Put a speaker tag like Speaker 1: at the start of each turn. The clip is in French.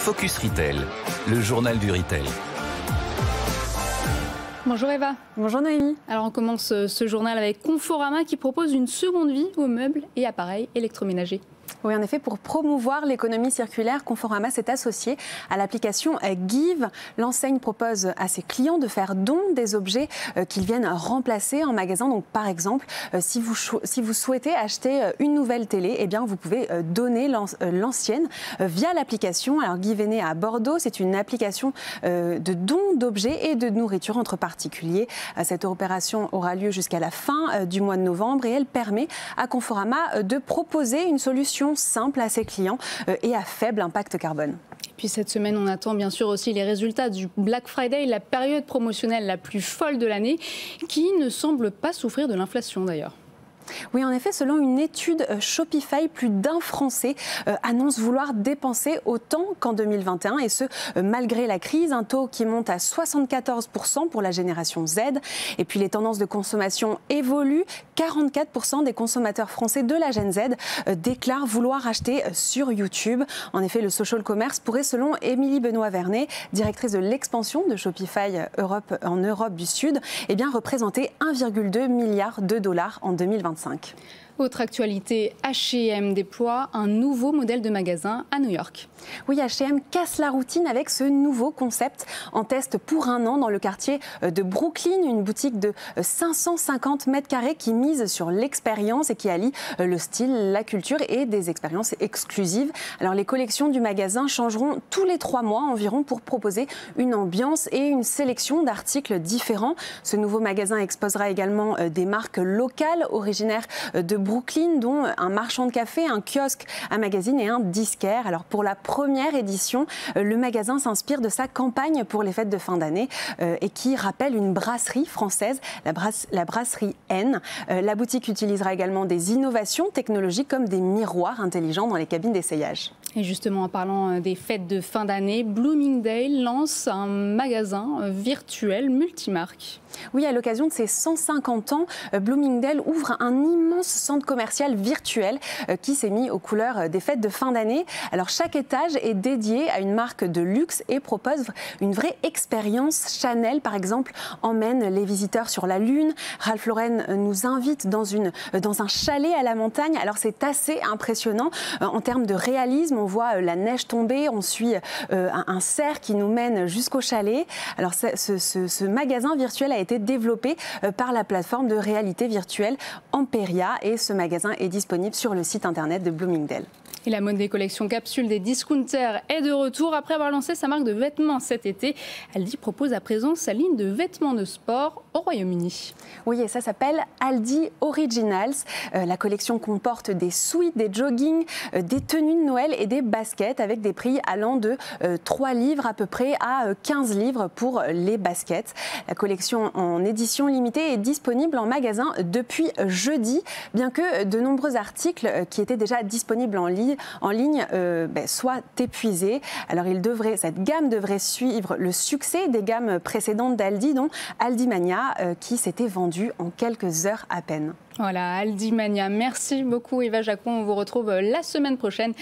Speaker 1: Focus Retail, le journal du retail.
Speaker 2: Bonjour Eva.
Speaker 3: Bonjour Noémie.
Speaker 2: Alors on commence ce journal avec Conforama qui propose une seconde vie aux meubles et appareils électroménagers.
Speaker 3: Oui, en effet, pour promouvoir l'économie circulaire, Conforama s'est associé à l'application Give. L'enseigne propose à ses clients de faire don des objets qu'ils viennent remplacer en magasin. Donc, par exemple, si vous souhaitez acheter une nouvelle télé, eh bien, vous pouvez donner l'ancienne via l'application. Alors, Give est né à Bordeaux. C'est une application de don d'objets et de nourriture entre particuliers. Cette opération aura lieu jusqu'à la fin du mois de novembre et elle permet à Conforama de proposer une solution simple à ses clients et à faible impact carbone.
Speaker 2: Puis cette semaine, on attend bien sûr aussi les résultats du Black Friday, la période promotionnelle la plus folle de l'année, qui ne semble pas souffrir de l'inflation d'ailleurs.
Speaker 3: Oui, en effet, selon une étude Shopify, plus d'un Français annonce vouloir dépenser autant qu'en 2021 et ce, malgré la crise, un taux qui monte à 74% pour la génération Z. Et puis les tendances de consommation évoluent. 44% des consommateurs français de la Gen Z déclarent vouloir acheter sur YouTube. En effet, le social commerce pourrait, selon Émilie Benoît-Vernet, directrice de l'expansion de Shopify Europe en Europe du Sud, eh bien, représenter 1,2 milliard de dollars en 2025.
Speaker 2: Autre actualité, H&M déploie un nouveau modèle de magasin à New York.
Speaker 3: Oui, H&M casse la routine avec ce nouveau concept en test pour un an dans le quartier de Brooklyn, une boutique de 550 mètres carrés qui mise sur l'expérience et qui allie le style, la culture et des expériences exclusives. Alors les collections du magasin changeront tous les 3 mois environ pour proposer une ambiance et une sélection d'articles différents. Ce nouveau magasin exposera également des marques locales originaires de Brooklyn, dont un marchand de café, un kiosque, un magazine et un disquaire. Alors pour la première édition, le magasin s'inspire de sa campagne pour les fêtes de fin d'année et qui rappelle une brasserie française, la brasserie N. La boutique utilisera également des innovations technologiques comme des miroirs intelligents dans les cabines d'essayage.
Speaker 2: Et justement, en parlant des fêtes de fin d'année, Bloomingdale lance un magasin virtuel multimarque.
Speaker 3: Oui, à l'occasion de ses 150 ans, Bloomingdale ouvre un immense centre commercial virtuel qui s'est mis aux couleurs des fêtes de fin d'année. Alors chaque étage est dédié à une marque de luxe et propose une vraie expérience. Chanel, par exemple, emmène les visiteurs sur la Lune. Ralph Lauren nous invite dans un chalet à la montagne. Alors c'est assez impressionnant en termes de réalisme. On voit la neige tomber, on suit un cerf qui nous mène jusqu'au chalet. Alors ce magasin virtuel a été développé par la plateforme de réalité virtuelle Amperia et ce magasin est disponible sur le site internet de Bloomingdale.
Speaker 2: Et la mode des collections capsules des discounters est de retour. Après avoir lancé sa marque de vêtements cet été, Aldi propose à présent sa ligne de vêtements de sport au Royaume-Uni.
Speaker 3: Oui, et ça s'appelle Aldi Originals. La collection comporte des sweats, des joggings, des tenues de Noël et des baskets avec des prix allant de 3 livres à peu près à 15 livres pour les baskets. La collection en édition limitée est disponible en magasin depuis jeudi, bien que de nombreux articles qui étaient déjà disponibles en ligne soient épuisés. Alors cette gamme devrait suivre le succès des gammes précédentes d'Aldi, dont Aldi Mania, qui s'était vendue en quelques heures à peine.
Speaker 2: Voilà, Aldi Mania. Merci beaucoup Eva Jacquon. On vous retrouve la semaine prochaine.